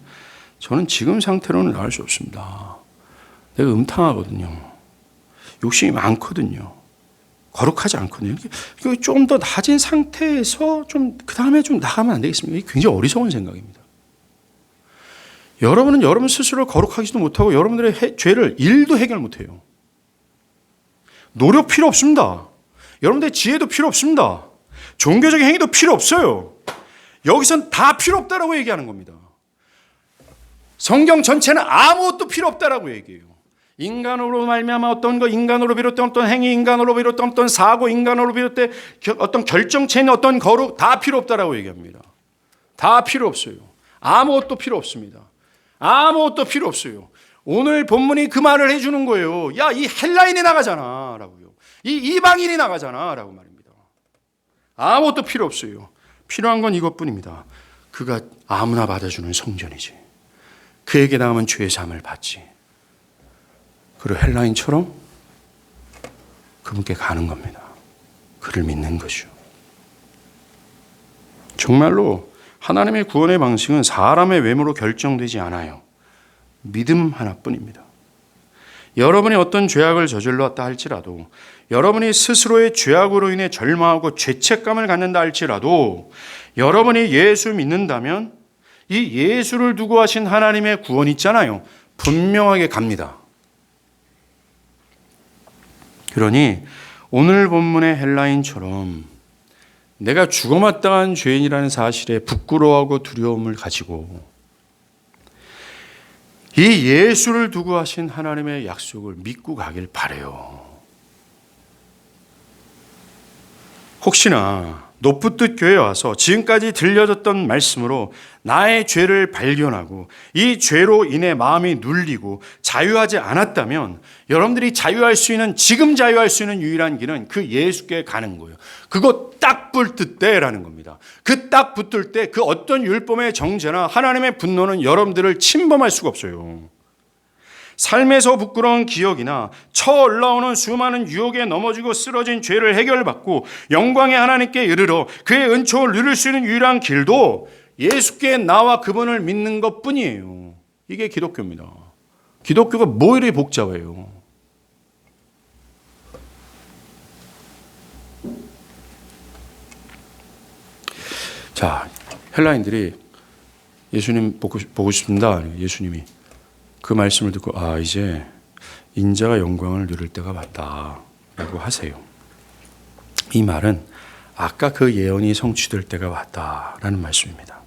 저는 지금 상태로는 나을 수 없습니다. 내가 음탕하거든요. 욕심이 많거든요. 거룩하지 않거든요. 좀 더 낮은 상태에서 그 다음에 좀 나가면 안 되겠습니까? 이게 굉장히 어리석은 생각입니다. 여러분은 여러분 스스로 거룩하지도 못하고 여러분들의 죄를 일도 해결 못해요. 노력 필요 없습니다. 여러분들의 지혜도 필요 없습니다. 종교적인 행위도 필요 없어요. 여기선 다 필요 없다라고 얘기하는 겁니다. 성경 전체는 아무것도 필요 없다라고 얘기해요. 인간으로 말미암아 어떤 거, 인간으로 비롯된 어떤 행위, 인간으로 비롯된 어떤 사고, 인간으로 비롯된 어떤 결정체인 어떤 거룩 다 필요 없다라고 얘기합니다. 다 필요 없어요. 아무것도 필요 없습니다. 아무것도 필요 없어요. 오늘 본문이 그 말을 해주는 거예요. 야, 이 헬라인이 나가잖아 라고요. 이 이방인이 나가잖아 라고 말입니다. 아무것도 필요 없어요. 필요한 건 이것뿐입니다. 그가 아무나 받아주는 성전이지. 그에게 나가면 죄의 사함을 받지. 그리고 헬라인처럼 그분께 가는 겁니다. 그를 믿는 것이요. 정말로 하나님의 구원의 방식은 사람의 외모로 결정되지 않아요. 믿음 하나뿐입니다. 여러분이 어떤 죄악을 저질렀다 할지라도, 여러분이 스스로의 죄악으로 인해 절망하고 죄책감을 갖는다 할지라도, 여러분이 예수 믿는다면 이 예수를 두고 하신 하나님의 구원 있잖아요. 분명하게 갑니다. 그러니 오늘 본문의 헬라인처럼 내가 죽어마땅한 죄인이라는 사실에 부끄러워하고 두려움을 가지고 이 예수를 두고 하신 하나님의 약속을 믿고 가길 바라요. 혹시나 노풋듯 교회에 와서 지금까지 들려졌던 말씀으로 나의 죄를 발견하고 이 죄로 인해 마음이 눌리고 자유하지 않았다면, 여러분들이 자유할 수 있는, 지금 자유할 수 있는 유일한 길은 그 예수께 가는 거예요. 그거 딱 붙을 때라는 겁니다. 그 딱 붙을 때 그 어떤 율법의 정죄나 하나님의 분노는 여러분들을 침범할 수가 없어요. 삶에서 부끄러운 기억이나 쳐 올라오는 수많은 유혹에 넘어지고 쓰러진 죄를 해결받고 영광의 하나님께 이르러 그의 은총을 누릴 수 있는 유일한 길도 예수께 나와 그분을 믿는 것뿐이에요. 이게 기독교입니다. 기독교가 뭐 이리 복잡해요. 자, 헬라인들이 예수님 보고 싶습니다. 예수님이 그 말씀을 듣고 이제 인자가 영광을 누릴 때가 왔다라고 하세요. 이 말은 아까 그 예언이 성취될 때가 왔다라는 말씀입니다.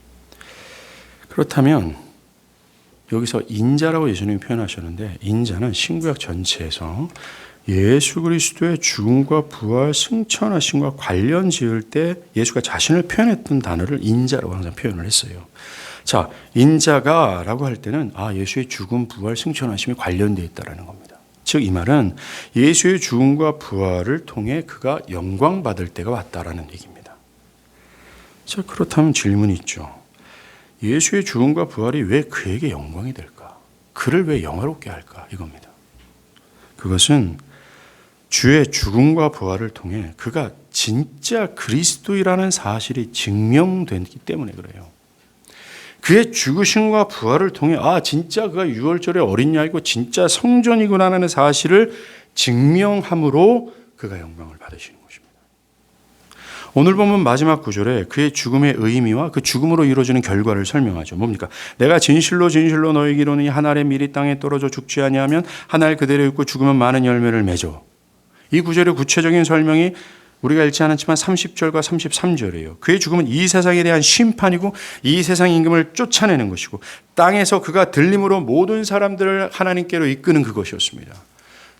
그렇다면 여기서 인자라고 예수님이 표현하셨는데, 인자는 신구약 전체에서 예수 그리스도의 죽음과 부활, 승천하심과 관련 지을 때 예수가 자신을 표현했던 단어를 인자라고 항상 표현을 했어요. 자, 인자가 라고 할 때는 예수의 죽음, 부활, 승천하심이 관련되어 있다는 겁니다. 즉 이 말은 예수의 죽음과 부활을 통해 그가 영광받을 때가 왔다라는 얘기입니다. 자, 그렇다면 질문이 있죠. 예수의 죽음과 부활이 왜 그에게 영광이 될까? 그를 왜 영화롭게 할까? 이겁니다. 그것은 주의 죽음과 부활을 통해 그가 진짜 그리스도이라는 사실이 증명됐기 때문에 그래요. 그의 죽으심과 부활을 통해 진짜 그가 유월절의 어린 양이고 진짜 성전이구나라는 사실을 증명함으로 그가 영광을 받으시는 것입니다. 오늘 본문 마지막 구절에 그의 죽음의 의미와 그 죽음으로 이루어지는 결과를 설명하죠. 뭡니까? 내가 진실로 진실로 너희에게 이르노니 한 알의 밀이 땅에 떨어져 죽지 아니하면 한 알 그대로 있고 죽으면 많은 열매를 맺어. 이 구절의 구체적인 설명이 우리가 읽지 않았지만 30절과 33절이에요. 그의 죽음은 이 세상에 대한 심판이고 이 세상 임금을 쫓아내는 것이고 땅에서 그가 들림으로 모든 사람들을 하나님께로 이끄는 그것이었습니다.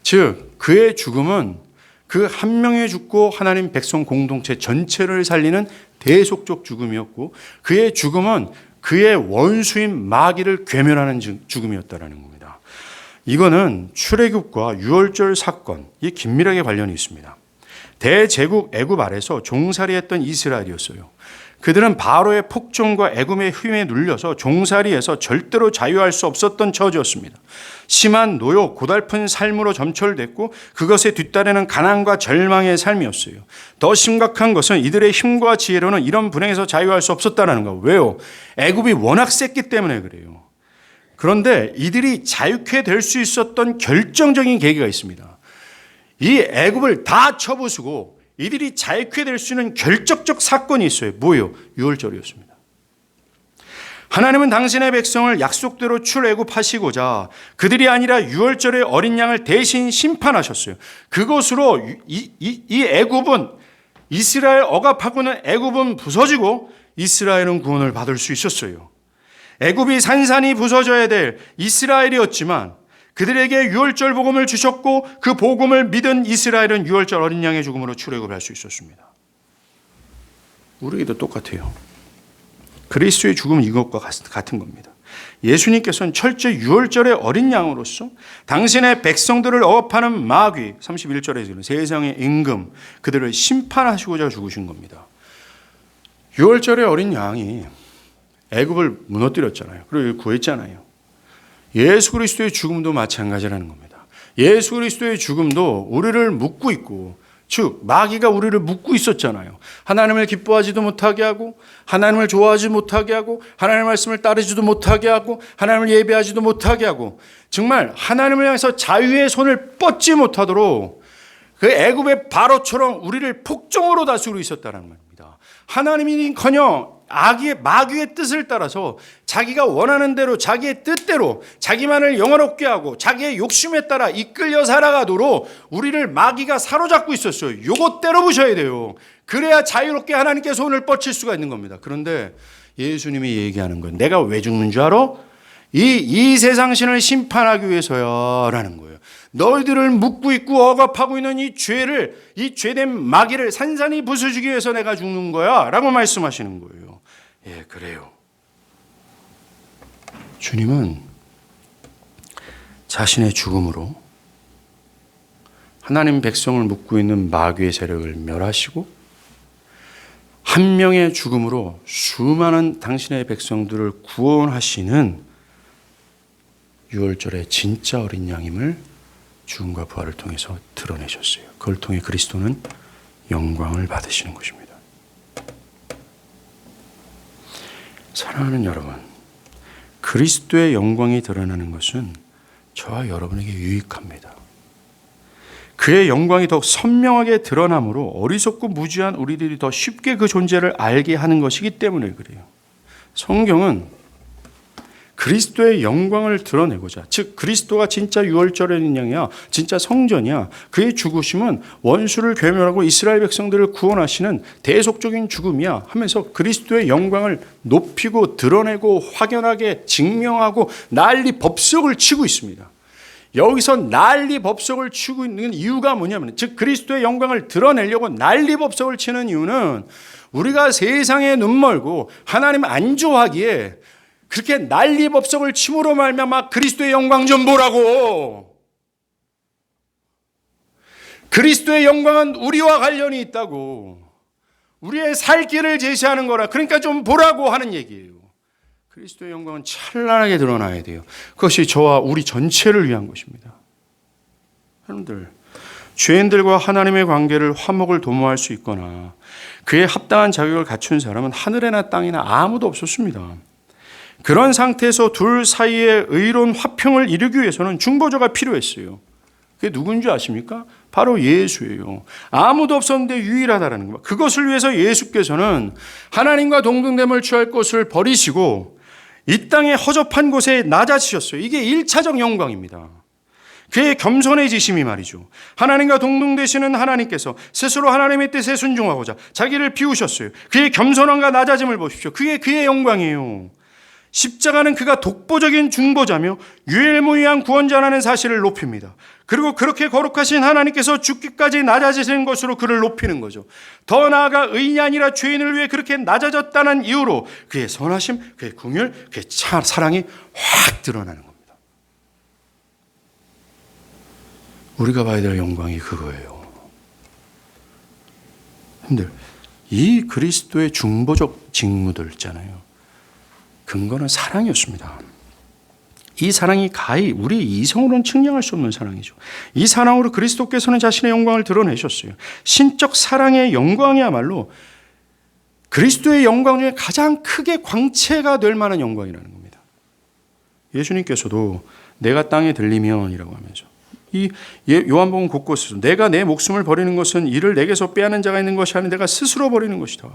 즉 그의 죽음은 그 한 명이 죽고 하나님 백성 공동체 전체를 살리는 대속적 죽음이었고 그의 죽음은 그의 원수인 마귀를 괴멸하는 죽음이었다라는 겁니다. 이거는 출애굽과 유월절 사건이 긴밀하게 관련이 있습니다. 대제국 애굽 아래서 종살이했던 이스라엘이었어요. 그들은 바로의 폭정과 애굽의 힘에 눌려서 종살이에서 절대로 자유할 수 없었던 처지였습니다. 심한 노역, 고달픈 삶으로 점철됐고 그것에 뒤따르는 가난과 절망의 삶이었어요. 더 심각한 것은 이들의 힘과 지혜로는 이런 불행에서 자유할 수 없었다는 거. 왜요? 애굽이 워낙 셌기 때문에 그래요. 그런데 이들이 자유케 될 수 있었던 결정적인 계기가 있습니다. 이 애굽을 다 쳐부수고 이들이 자유케 될 수 있는 결정적 사건이 있어요. 뭐예요? 유월절이었습니다. 하나님은 당신의 백성을 약속대로 출애굽하시고자 그들이 아니라 유월절의 어린 양을 대신 심판하셨어요. 그것으로 이 애굽은 이스라엘 억압하고는 애굽은 부서지고 이스라엘은 구원을 받을 수 있었어요. 애굽이 산산이 부서져야 될 이스라엘이었지만 그들에게 유월절 복음을 주셨고 그 복음을 믿은 이스라엘은 유월절 어린 양의 죽음으로 출애굽을 할 수 있었습니다. 우리에게도 똑같아요. 그리스도의 죽음은 이것과 같은 겁니다. 예수님께서는 철저히 유월절의 어린 양으로서 당신의 백성들을 억압하는 마귀 31절에서는 세상의 임금 그들을 심판하시고자 죽으신 겁니다. 유월절의 어린 양이 애굽을 무너뜨렸잖아요. 그리고 구했잖아요. 예수 그리스도의 죽음도 마찬가지라는 겁니다. 예수 그리스도의 죽음도 우리를 묶고 있고 즉 마귀가 우리를 묶고 있었잖아요. 하나님을 기뻐하지도 못하게 하고 하나님을 좋아하지 못하게 하고 하나님의 말씀을 따르지도 못하게 하고 하나님을 예배하지도 못하게 하고 정말 하나님을 향해서 자유의 손을 뻗지 못하도록 그 애굽의 바로처럼 우리를 폭정으로 다스리고 있었다는 겁니다. 하나님이니커녕 마귀의 뜻을 따라서 자기가 원하는 대로 자기의 뜻대로 자기만을 영화롭게 하고 자기의 욕심에 따라 이끌려 살아가도록 우리를 마귀가 사로잡고 있었어요. 요거 때려부셔야 돼요. 그래야 자유롭게 하나님께 손을 뻗칠 수가 있는 겁니다. 그런데 예수님이 얘기하는 건 내가 왜 죽는 줄 알아? 이 세상 신을 심판하기 위해서야 라는 거예요. 너희들을 묶고 있고 억압하고 있는 이 죄된 마귀를 산산히 부숴주기 위해서 내가 죽는 거야 라고 말씀하시는 거예요. 예, 그래요. 주님은 자신의 죽음으로 하나님 백성을 묶고 있는 마귀의 세력을 멸하시고 한 명의 죽음으로 수많은 당신의 백성들을 구원하시는 유월절의 진짜 어린 양임을 죽음과 부활을 통해서 드러내셨어요. 그걸 통해 그리스도는 영광을 받으시는 것입니다. 사랑하는 여러분, 그리스도의 영광이 드러나는 것은 저와 여러분에게 유익합니다. 그의 영광이 더욱 선명하게 드러나므로 어리석고 무지한 우리들이 더 쉽게 그 존재를 알게 하는 것이기 때문에 그래요. 성경은 그리스도의 영광을 드러내고자, 즉 그리스도가 진짜 유월절의 양이야, 진짜 성전이야. 그의 죽으심은 원수를 괴멸하고 이스라엘 백성들을 구원하시는 대속적인 죽음이야 하면서 그리스도의 영광을 높이고 드러내고 확연하게 증명하고 난리 법석을 치고 있습니다. 여기서 난리 법석을 치고 있는 이유가 뭐냐면, 즉 그리스도의 영광을 드러내려고 난리 법석을 치는 이유는 우리가 세상에 눈멀고 하나님 안 좋아하기에 그렇게 난리 법석을 침으로 말미암아 그리스도의 영광 좀 보라고. 그리스도의 영광은 우리와 관련이 있다고. 우리의 살 길을 제시하는 거라. 그러니까 좀 보라고 하는 얘기예요. 그리스도의 영광은 찬란하게 드러나야 돼요. 그것이 저와 우리 전체를 위한 것입니다. 여러분들, 죄인들과 하나님의 관계를 화목을 도모할 수 있거나 그에 합당한 자격을 갖춘 사람은 하늘이나 땅이나 아무도 없었습니다. 그런 상태에서 둘 사이의 의로운 화평을 이루기 위해서는 중보자가 필요했어요. 그게 누군지 아십니까? 바로 예수예요. 아무도 없었는데 유일하다라는 겁니다. 그것을 위해서 예수께서는 하나님과 동등됨을 취할 것을 버리시고 이 땅의 허접한 곳에 낮아지셨어요. 이게 1차적 영광입니다. 그의 겸손해지심이 말이죠. 하나님과 동등되시는 하나님께서 스스로 하나님의 뜻에 순종하고자 자기를 비우셨어요. 그의 겸손함과 낮아짐을 보십시오. 그게 그의 영광이에요. 십자가는 그가 독보적인 중보자며 유일무이한 구원자라는 사실을 높입니다. 그리고 그렇게 거룩하신 하나님께서 죽기까지 낮아지신 것으로 그를 높이는 거죠. 더 나아가 의인이 아니라 죄인을 위해 그렇게 낮아졌다는 이유로 그의 선하심, 그의 긍휼, 그의 사랑이 확 드러나는 겁니다. 우리가 봐야 될 영광이 그거예요. 여러분들, 이 그리스도의 중보적 직무들 있잖아요. 근거는 사랑이었습니다. 이 사랑이 가히 우리 이성으로는 측량할 수 없는 사랑이죠. 이 사랑으로 그리스도께서는 자신의 영광을 드러내셨어요. 신적 사랑의 영광이야말로 그리스도의 영광 중에 가장 크게 광채가 될 만한 영광이라는 겁니다. 예수님께서도 내가 땅에 들리면이라고 하면서 이 요한복음 곳곳에서 내가 내 목숨을 버리는 것은 이를 내게서 빼앗는 자가 있는 것이 아니라 내가 스스로 버리는 것이다.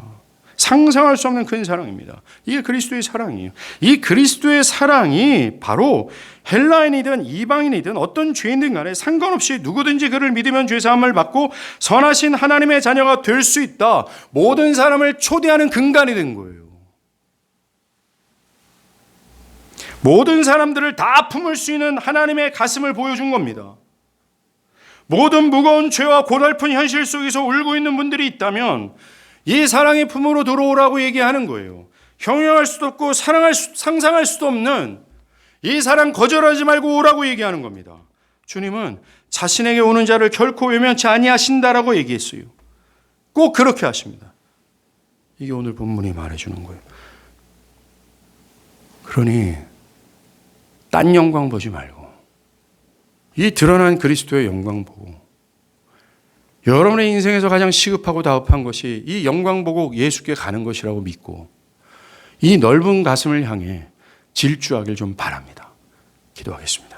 상상할 수 없는 큰 사랑입니다. 이게 그리스도의 사랑이에요. 이 그리스도의 사랑이 바로 헬라인이든 이방인이든 어떤 죄인든 간에 상관없이 누구든지 그를 믿으면 죄사함을 받고 선하신 하나님의 자녀가 될 수 있다. 모든 사람을 초대하는 근간이 된 거예요. 모든 사람들을 다 품을 수 있는 하나님의 가슴을 보여준 겁니다. 모든 무거운 죄와 고달픈 현실 속에서 울고 있는 분들이 있다면 이 사랑의 품으로 들어오라고 얘기하는 거예요. 형용할 수도 없고 상상할 수도 없는 이 사랑 거절하지 말고 오라고 얘기하는 겁니다. 주님은 자신에게 오는 자를 결코 외면치 아니하신다라고 얘기했어요. 꼭 그렇게 하십니다. 이게 오늘 본문이 말해주는 거예요. 그러니 딴 영광 보지 말고 이 드러난 그리스도의 영광 보고 여러분의 인생에서 가장 시급하고 다급한 것이 이 영광 보고 예수께 가는 것이라고 믿고 이 넓은 가슴을 향해 질주하길 좀 바랍니다. 기도하겠습니다.